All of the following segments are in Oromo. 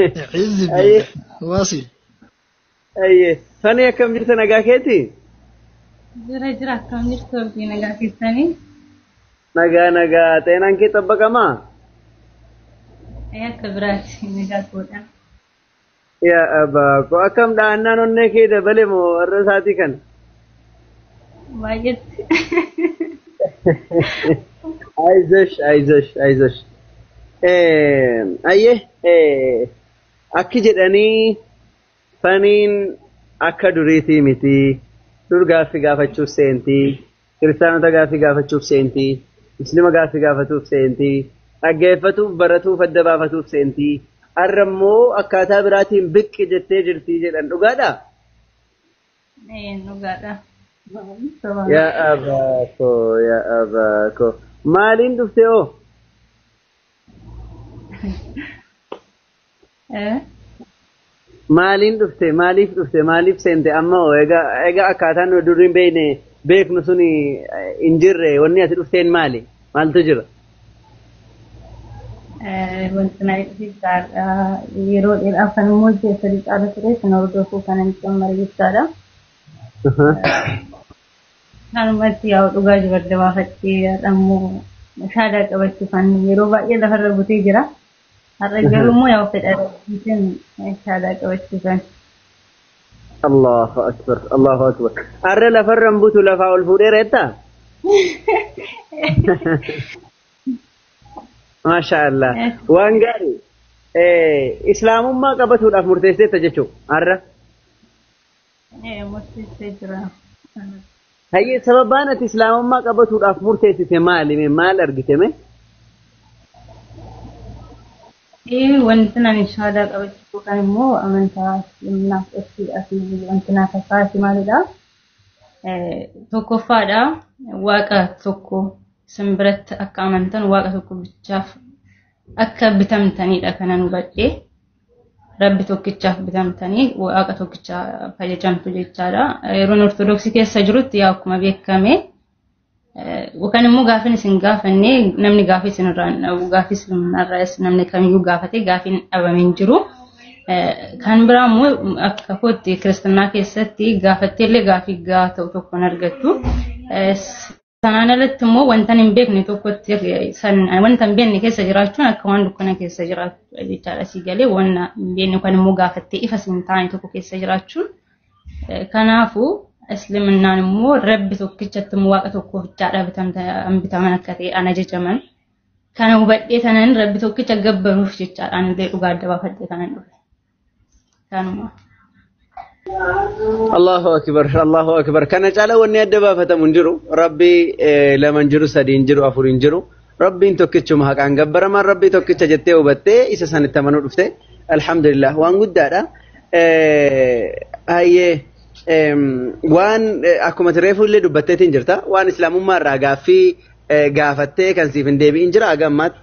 عز بالله واصل. أيه فني كم جرت نجاكتي جرا كم جرت في نجاكتني نجا تينان كي تبقى ما يا كبرات نجاكودا يا أبا كو أكم دانا نونة كده بلي مو الرساتي كان واجد عايزش أيه أكيد أني فنين أكادوريتي متي ترجع في جافة تشوف سنتي كريستيانو تجا في جافة تشوف سنتي مسلم جا في جافة تشوف سنتي أجفتو براتو فدبا فتوف سنتي الرمو أكاتا براتين بك جتة جرتي جلن نقادا إيه نقادا يا أباكو مالين دفتو مالين دفته ماليف سنتي أما إيجا أكاتا ندورين بينه بيك نسوني إنجره وني أسير دفتين مال تجرا wanti yeroo dheeraaf kan immoo sadi caala ture kan hordofuu kan hin xumure jechaadha. Kanumatti yaa dhugaa jibarde baafattee ammoo shaadaa qabachuu kan yeroo baay'ee lafarra butee jira. Har'a garuu immoo yaa fedhan shaadaa qabachuu kan. الله أكبر أرى لفرم بوتو لفاول الفودير إتا ما شاء الله وانغاري إسلام ما قبته الأف مرتسة تجتشو أرى مرتسة جرا هي سببانة إسلام ما قبته الأف مرتسة مالي من مال أرجتمه وانتنا نشهد قبته كان مو أمانة الناس أسيء وانتنا كفاية مالدا توكو فادا واقع توكو سنبرت akka amantan waaqa tokko bichaaf akka bitamtanii dha kanan hubadhe rabbi tokkichaaf bitamtanii waaqa tokkicha fayyadamtu jechaadha yeroon ortodoksii keessa jirutti yaa akkuma beekame wakan immoo gaafin isin gaafanne namni gaafii isin irraan gaafii isin irraas namni kamiyyuu gaafate gaafiin dhabamin jiru kan biraa immoo akka kootti kiristaanaa keessatti gaafatteellee gaafii gaa ta'u tokkoon argattu sanaan alatti immoo wanta hin beekne tokkotti wanta hin beekne keessa jiraachuun akka waan dukkana keessa jiraatu jechaadha si galee wanta hin beekne kan immoo gaafattee ifa sin taane tokko keessa jiraachuun kanaafuu islaamnaan immoo rabbi tokkichatti immoo waaqa tokkoof jaadha bitaman akka ta'e ana jajaman kana hubadhee tanan rabbi tokkicha gabbaruuf jechaadhaan illee dhugaa adda baafadhee tanan dhufe kanuma الله أكبر كان جعله وني أدبا فتمنجرو ربي لمن جرو سدين جرو أفورين جرو ربي انتو كتشو مهاك عن قبر ما ربي تو كتشا جتة وبتة إسا سنة تمنو رفته الحمد لله وان قد دارا هاي وان أكو متريفو اللي دبتة تنجرتا وان إسلام مرة غافي غافتة كان سيفن ديبي انجرا أغامات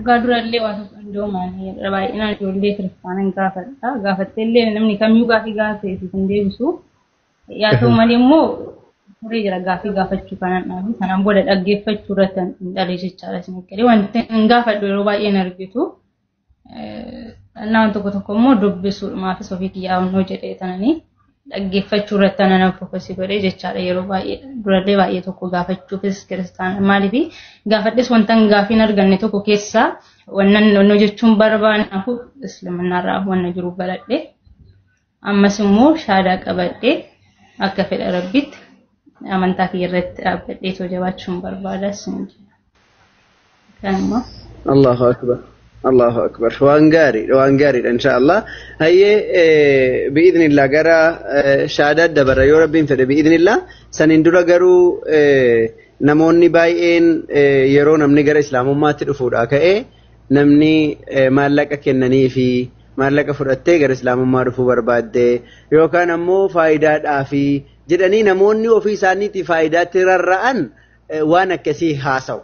gadurallee waan doomanii baay'inaan ijoollee kiristaanaa gaafadha gaafatteellee namni kamiyyuu gaafii gaafate isin deebisu yaa ta'u malee immoo turee jira gaafii gaafachuu kanaan booda dhaggeeffachuu irratti dhalee jechaadha isin eeggalee wanti hin gaafadhu yeroo baay'een argitu waan tokko immoo dubbisuudhumaafis ofii kiyyaa'uun jedhee tananii dhaggeeffachuu irratti ana fokusii godhee jechaadha yeroo baay'ee durallee baay'ee tokko gaafachuufis kiristaana maaliif gaafadhes wanta gaafiin arganne tokko keessaa wannan jechuun barbaannaaf islaamnaarraa wanna jiru baladhe ammas immoo shaadaa qabadhe akka fedha rabbitti amantaa kiyya irratti dhaabbadhee too jabaachuun barbaadas kanuma الله أكبر وانقاري إن شاء الله هي بإذن الله جرى شهادات دبر يا رب فده بإذن الله سنندرا جرو نموني باين يرون نمني جرى إسلام ما تدفور أكأ نمني مالك كنني في مالك فرأت جرى إسلام ما رفو برباد يو كان مو فائدات آفي جدني نموني وفي سانيتي فائدات تررأن وانا كسي حاسو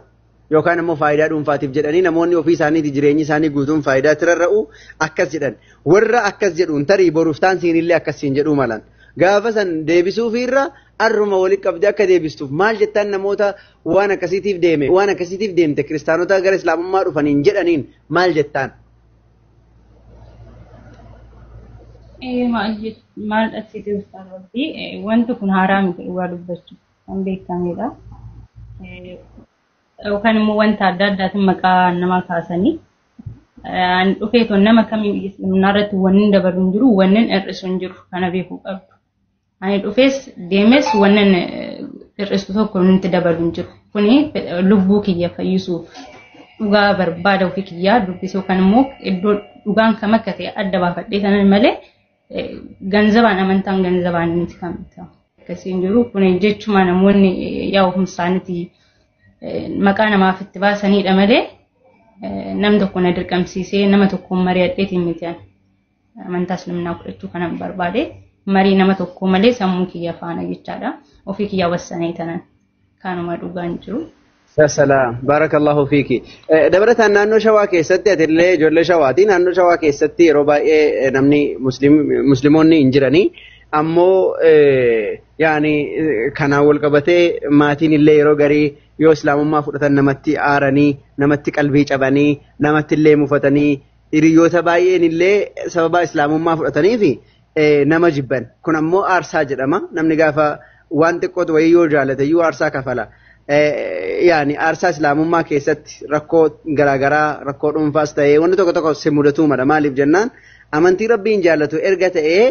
yookaan immoo faayidaa dhuunfaatiif jedhanii namoonni ofii isaaniiti jireenyi isaanii guutuun faayidaa tirarra'u akkas jedhan warra akkas jedhuun tarii boruuftaan siinillee akkasiin jedhuu malan gaafa san deebisuufiirra arruma walitti qabdee akka deebistuuf maal jettaan namoota waan akkasiitiif deemte kiristaanota gara islaamummaa dhufaniin jedhaniin maal jettaan maal dhagsitee ustaarratti wanti kun haaraa miti dhugaa dubbachuu kan beekamedha. Yookaan immoo wanta adda addaatiin maqaa namaa kaasanii dhufeetoo nama kamiin islaamnaarratti wanni dabalu hin jiru wanni hir'isu hin jiru kana beekuu qabdu. Ani dhufees deemes wanni hir'isu tokko nuti dabalu hin jiru. Kuni lubbuu kiyya fayyisuuf dhugaa barbaada ofii kiyyaa dubbisee yookaan immoo iddoo dhugaan kam akka ta'e adda baafadhee sanan malee ganzabaan amantaan ganzabaan miti kan ta'u. Akkasiin jiru kun jechuun namoonni yaa ofumsaanitti maqaa namaaf itti baasanidha malee nam tokko na dirqamsiisee nama tokko mari'adheetiin miti amantaa islaamaa fudhachuu kanan barbaade marii nama tokko malee sammuu kiyya faana jechaadha ofii kiyya wassanii tanan kanuma dhugaan jiru. Salaam barakallahu fiiki. Dabalataan naannoo shawaa keessatti atillee ijoollee shawaati naannoo shawaa keessatti yeroo baay'ee namni musliimoonni hin jiranii ammoo yaani kanaan wal qabatee maatiin illee yeroo garii yoo islaamummaa fudhatan namatti aaranii namatti qalbii cabanii namatti illee mufatanii hiriyoota baay'een illee sababa islaamummaa fudhataniifi nama jibban kun ammoo aarsaa jedhama namni gaafa waan xiqqootu wayii yoo jaalate iyyuu aarsaa kafala. yaani aarsaa islaamummaa keessatti rakkoo garaagaraa rakkoo dhuunfaas ta'ee wanti tokko tokko si mudatu mala maaliif jennaan amantii rabbiin jaallatu erga ta'ee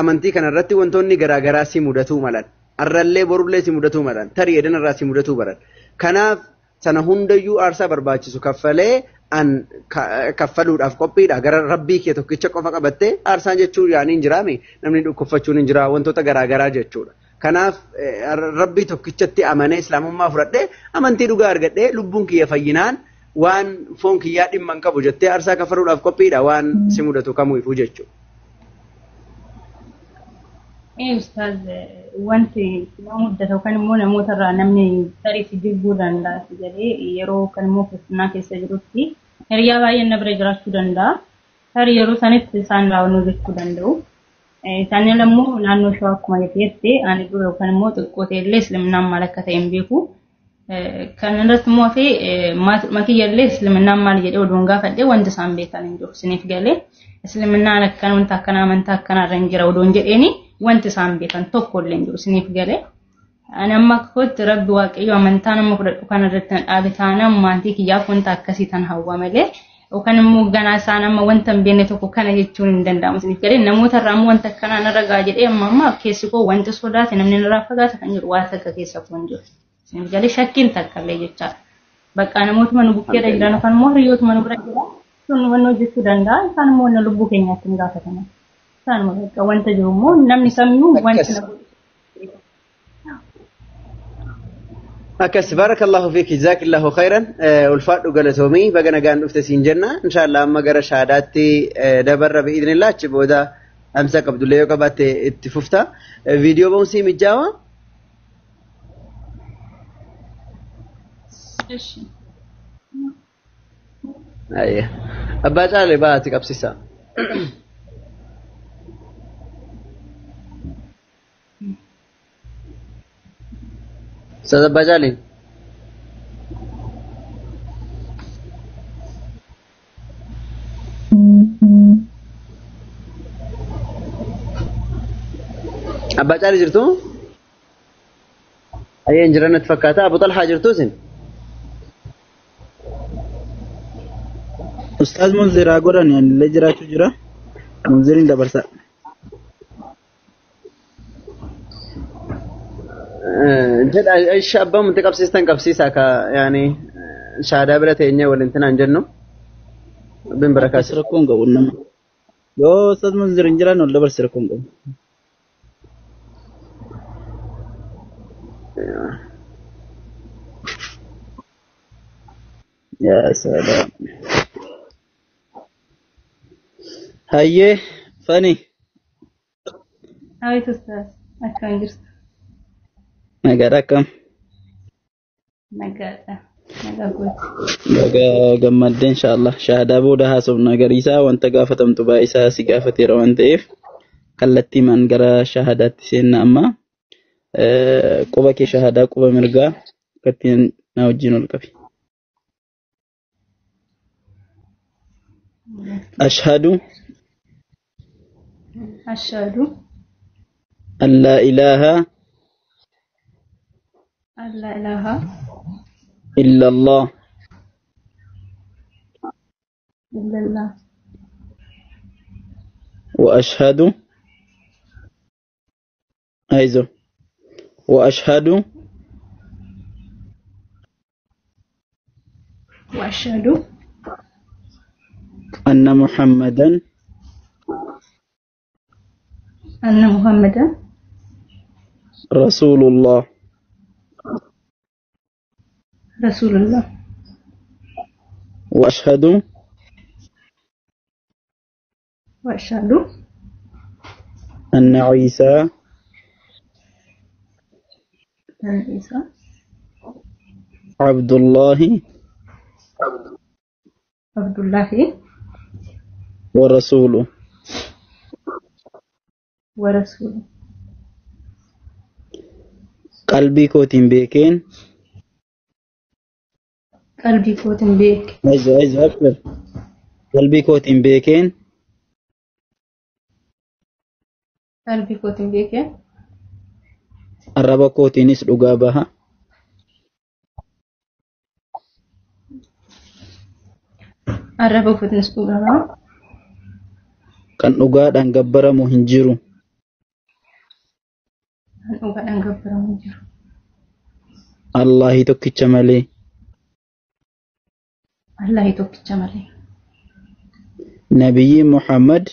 amantii kanarratti wantoonni garaagaraa si mudatu malan arrallee borullee si mudatu malan tarii edanarraa si mudatu baran kanaaf sana hundayyuu aarsaa barbaachisu kaffalee kaffaluudhaaf qophiidha gara rabbii kee tokkicha qofa qabattee aarsaan jechuun yaani hin jiraame namni dhukkuffachuun hin jira wantoota garaagaraa jechuudha. Kanaaf rabbii tokkichatti amanee islaamummaa fudhadhee amantii dhugaa argadhee lubbuun kiyya fayyinaan waan foon kiyyaa dhimma hin qabu jettee aarsaa kaffaluudhaaf qophiidha waan si mudatu kamuufuu jechuudha. Ustaaz wanti nama muddatu yookaan immoo namoota irraa namni tarii si jibbuu danda'a jedhee yeroo kan immoo ክርስትና keessa jirutti hiriyaa baay'een na bira jiraachuu danda'a. Tarii yeroo sanitti isaan raawwannoo jechuu danda'u. Isaanii lammoo naannoo shawaa akkuma jettee ani dura yookaan immoo xiqqootee illee islaaminaan maal akka ta'e hin beeku. Kan irratti immoo fi makiyya illee islaaminaan maal jedhee oduun gaafadhee wanti isaan beekan hin jiru. Isiniif galee islaaminaan akkan wanta akkanaa amantaa akkanarra hin jira oduun jedheeni wanti isaan beekan tokko illee hin jiru. Isiniif galee ani amma akkootti rabbi waaqayyo amantaa nama fudhadhu kanarratti na dhaabe taanaan maatii kiyyaaf wanta akkasii tan hawwa malee. Yookaan immoo ganaa isaan amma wanta hin beekne tokko kana jechuun hin danda'amu. Isiniif galee namoota irraa immoo wanta akkanaa narra gaa jedhee amma keessi koo wanti sodaate namni narraa fagaata kan jiru waan takka keessa koo hin jiru. Isiniif galee shakkiin takka illee jechaadha. Bakka namootuma nu bukkeedha jiran yookaan immoo hiriyootuma nu bira jiran sun waan hojjechuu danda'a. Isaan immoo wanna lubbuu keenyaatti hin gaafataman. Isaan bakka wanta jiru immoo namni sammuu wanti na Akas barakallahu fiik jazakallahu khairan ulfaadhu galatoomii baga nagaan dhufte siin jenna inshallah amma gara shaadaatti dabarra biidhnillah achi booda amsa qabdullee yoo qabaatte itti fufta viidiyoo ba'uun mijjaawa ayya abbaa caalee baati qabsisa Ustaz Abbaa Caalee Abbaa Caalee jirtu ayyee hin jiran natti fakkaata Abu Talhaa jirtu isin Ustaz Munziraa godhan illee jiraachuu jira Munziriin dabarsa jedha shabba munti qabsiistan qabsiisa ka yaani shaadaa bira teenyee walintina hin jennu bin barakaa rakkoon qabu nama yoo Ustaz Munziriin jiran ol dabarsa rakkoon qabu yaa salaam hayyee fani Awit Ustaz akkam jirtu nagaadha akkam nagaadha nagaa gooti nagaa gammadde inshallah shahaadaa booda haasofna gariisaa wanta gaafatamtu baa'isaa si gaafateera waan ta'eef kallattii man gara shahaadaatti seenna amma quba kee shahaadaa quba mirgaa kattiin na wajjin ol qabi ashhadu أشهد أن لا إله أن لا إله إلا الله إلا الله وأشهد وأشهد وأشهد أن محمدا رسول الله رسول الله وأشهد أن عيسى أن عيسى عبد الله ورسوله قلبي كوتين بيكين قلبي كوتين بيك أكبر قلبي كوتين بيكين قلبي كوتين بيك الربا كوتينيس لقابها الربا كوتينيس لقابها kan dhugaadhaan gabbaramu hin jiru Allahi tokkicha malee Nabiyyi Muhammad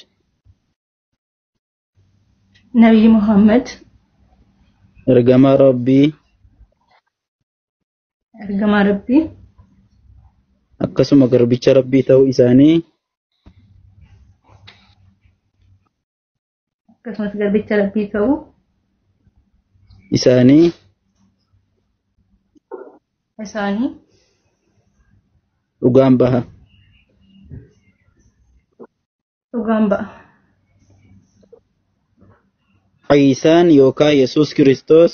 ergamaa Rabbii akkasuma garbicha Rabbii ta'uu isaanii dhugaan baha Ciisaan yookaan Yesuus Kiristoos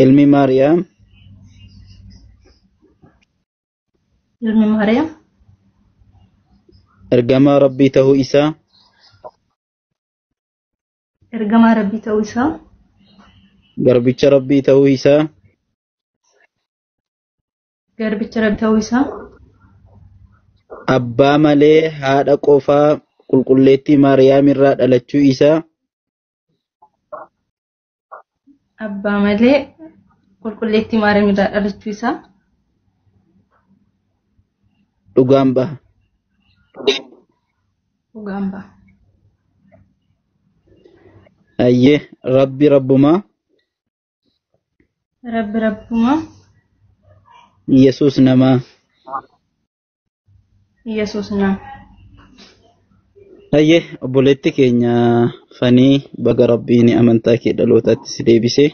ilmi Maariyaam ergamaa Rabbii ta'uu isaa garbicha Rabbii ta'uu isaa abbaa malee haadha qofaa qulqulleettii Maariyaam irraa dhalachuu isaa dhugaan baha ayyee Rabbi Rabbumaa Yesuus namaa ayyee obboleetti keenya fanii baga Rabbiin amantaa kee dhalootaatti si deebise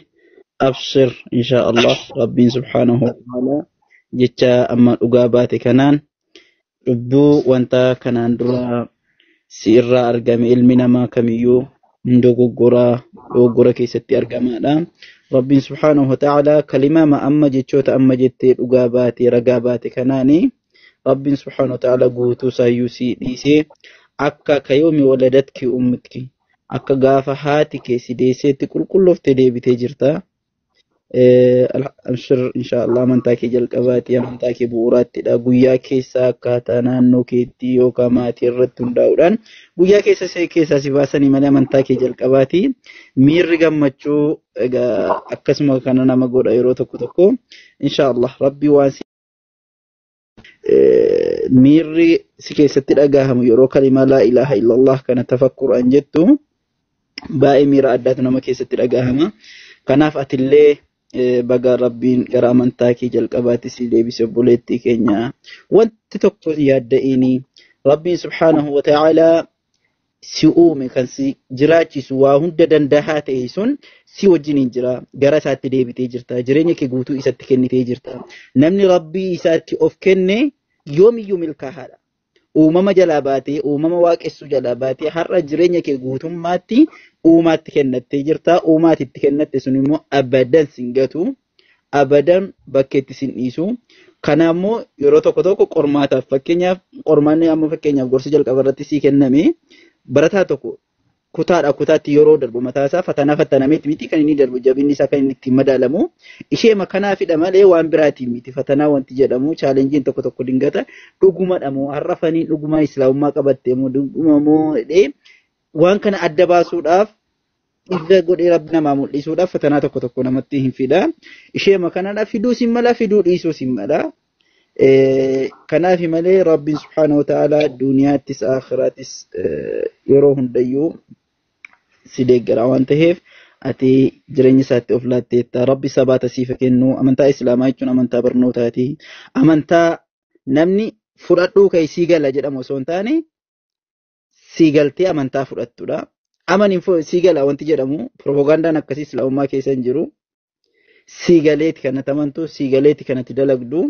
abshir insha Allah Rabbiin subhaanahu wa ta'ala jecha amma dhugaa baate kanaan cubbuu wanta kanaan dura si irraa argame ilmi namaa kamiyyuu dogoggora keessatti argamaadha Rabbiin subhaanahu wa ta'ala kalimaa amma jechoota amma jettee dhugaa baate ragaa baate kanaani Rabbiin subhaanahu wa ta'ala guutuu saayyuu si dhiisee akka kayoomi waladatki ummitki akka gaafa haati kee si deesseetti qulqullooftee deebitee jirta abshir inshallah amantaa kee jalqabaati amantaa kee bu'uuraattidha guyyaa keessaa akkaataa naannoo keetti yookaan maatii irratti hundaa'uudhaan guyyaa keessaa si baasanii malee amantaa kee jalqabaati miirri gammachuu akkasuma kana nama godha yeroo tokko inshallah rabbi waan miirri si keessatti dhagahamu yeroo kalima laa ilaaha illallah kana tafakkuraan jettu baay'ee miira addaatu nama keessatti dhagahama kanaaf atillee baga Rabbiin gara amantaa kee jalqabaatti si deebise obboleettii keenya wanti tokko yaadda'ini Rabbiin subhaanahu wa ta'ala si uume kan si jiraachisu waa hunda dandahaa ta'e sun si wajjin jira gara isaatti deebitee jirta jireenya kee guutuu isatti kennitee jirta namni Rabbii isaatti of kenne yoomiyyuu milkaahaadha uumama jalaa baatee uumama waaqessuu jalaa baatee har'a jireenya kee guutummaatti uumaatti kennattee jirta uumaatti kennatte sun immoo abadan singatu abadan bakkeetti sin dhiisu. Kanaammoo yeroo tokko tokko qormaataaf fakkeenyaaf qormaanni amma fakkeenyaaf gorsi jalqaba irratti sii kenname barataa tokko kutaadha kutaatti yeroo darbu mataasaa fatanameeti miti kan inni darbu jabinni isaa kan inni ittiin madaalamu ishee kanaafidha malee waan biraatiin miti fatanaa wanti jedhamu chaalenjiin tokko dingata dhugumadha moo harrafanii dhugumaa islaamummaa qabattee moo dhuguma moo waan kana adda baasuudhaaf irra godhee rabbi namaa mul'isuudhaaf fatanaa tokko namatti hin fida ishee kanadha fiduu sin mala fiduu dhiisuu sin mala kanaaf malee rabbiin subhaanahu wa ta'ala duniyaattis akhiraattis yeroo hundayyuu si deeggara waan ta'eef ati jireenya isaatti of laatteetta rabbi sabaata siif kennu amantaa islaamaa jechuun amantaa barnootaati amantaa namni fudhadhuu kai sii gala jedhamu osoo hin taane sii galtee amantaa fudhattudha amanin sii gala wanti jedhamu propagandaan akkasii islaamummaa keessa hin jiru sii galeeti kanatti amantu sii galeeti kanatti dalagdu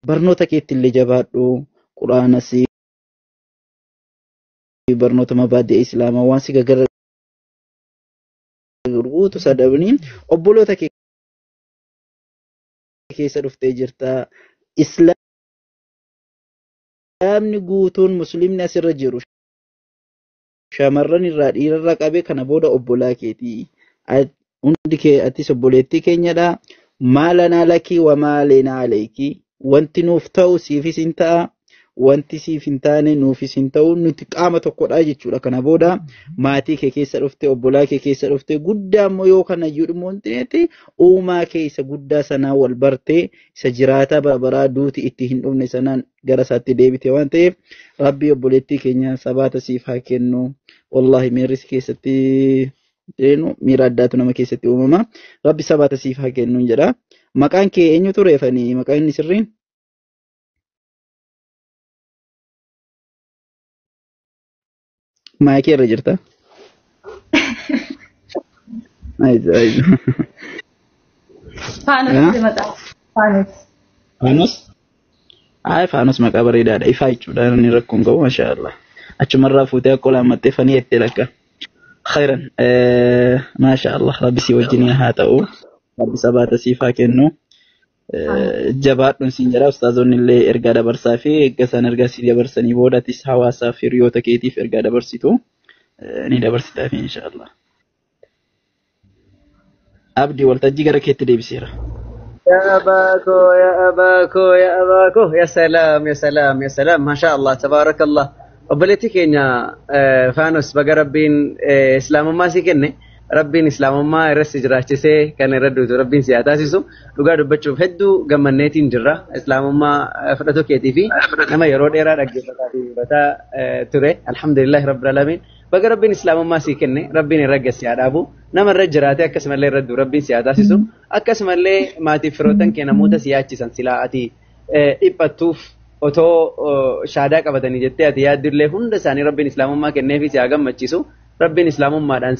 barnoota keetti illee jabaadhu quraana si barnoota mabaadii islaamaa waan si gargaaru guutuu sadabni obboloota keessa dhuftee jirta islaamni guutuun muslimni asirra jiru shamarran irraa dhiirarraa qabee kana booda obbolaa keetii hundi kee atis obboleettii keenyadha maalanaa lakii wa maalenaa alayki wanti nuuf ta'u siifis hin ta'a wanti siif hin taane nuufis hin ta'u nuti qaama tokkodha jechuudha kana booda maatii kee keessa dhufte obbolaa kee keessa dhufte guddaa immoo yoo kana iyyuu wanti uumaa kee isa guddaa sanaa wal bartee isa jiraataa baraa duuti itti hin dhufne sanaan gara isaatti deebite waan ta'eef rabbi obboleettii keenya sabaata siif haa kennu wallahi miirris keessatti miira addaatu nama keessatti uumama rabbi sabaata siif haa kennu jedha maqaan kee eenyutu reefanii maqaan inni sirriin maakii irra jirta Faanos maqaa bareedaadha ifaa jechuudha inni rakkoon qabu maashaallah achumarraa fuutee akka olaamattee fanii jettee lakka khayran maashaallah rabbi si wajjin haa ta'u rabbi sabaata siif haa kennu jabaadhuun siin jedha ustaazonni illee ergaa dabarsaa fi eeggasaan ergaa si dabarsanii boodatis hawaasaaf hiriyoota keetiif ergaa dabarsitu ni dabarsitaaf inshaallah abdi waltajjii gara keetti deebiseera يا أباكو يا أباكو يا أباكو يا سلام يا سلام يا سلام ما شاء الله تبارك الله وبلتي كينيا فانوس بقى ربين إسلام ما سيكني ربين إسلام ما يرس جراحتسه كان يردو ربين سياتاسيسو لقى دبتشوف هدو جمنتين جرا إسلام ما فرتو كيتيفي نما يرود إيرا رجع بتا ترى الحمد لله رب العالمين بقى ربين إسلام ما سيكني ربين يرجع سيادابو نما رجراته أكسم الله يردو ربين سياتاسيسو أكسم الله ما تفرطن كنا مودا سياتي سنسلااتي إبتوف أتو شهادة كبدني جتة أتياد دلله هند ساني ربين إسلام ما كنّه في سياقم مچيسو ربين إسلام ما دان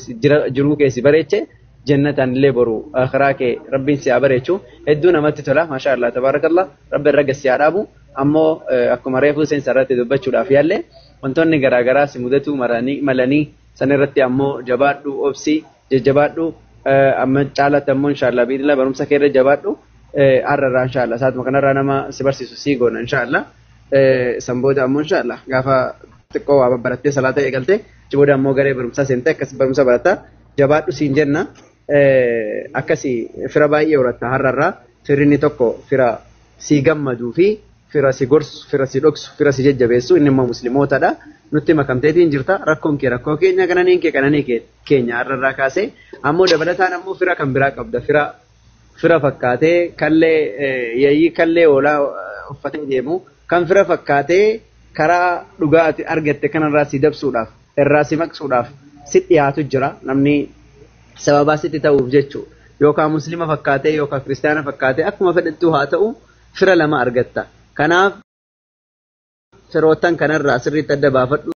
جرو كيسي بريچه جنة اللي برو آخرة كي ربين سيا بريچو الدون ما تطلع ما شاء الله تبارك الله رب الرجس سيارابو أمو أكو مريفو سين سرات دبچو دافيا له وانتوني غراغرا سمودتو ملاني سنرتي أمو جبادو أبسي جبادو أما چالا تمو إن شاء الله بإذن الله برمسا كير جبادو أرر إن شاء الله سات مكان رانا ما سبرسي سيغون إن شاء الله سمبودا أمو إن شاء الله غافا تكو أبا برتي صلاة يقلتي جبودا أمو غري برمسا سنتي كس برمسا برتا جبادو سينجرنا أكسي فرا باي يورتا هررا فريني توكو فرا سيغم مدوفي فرا سيغورس فرا سيدوكس فرا سيججبيسو إنما مسلموتا دا nutti makamteetiin jirta rakkoon kee rakkoo keenya kananiin keenya har'arraa kaasee ammoo dabalataan ammoo fira kan biraa qabda fira fakkaatee kallee yayyii kallee oolaa uffatee deemu kan fira fakkaatee karaa dhugaati argatte kanarraa si dabsuudhaaf irraa si maqsuudhaaf si dhiyaatu jira namni sababaa sitti ta'uuf jechuu yookaan muslima fakkaatee yookaan kiristaana fakkaatee akkuma fedhattu haa ta'u fira lama argatta kanaaf firootan kanarraa sirriitti adda baafadhu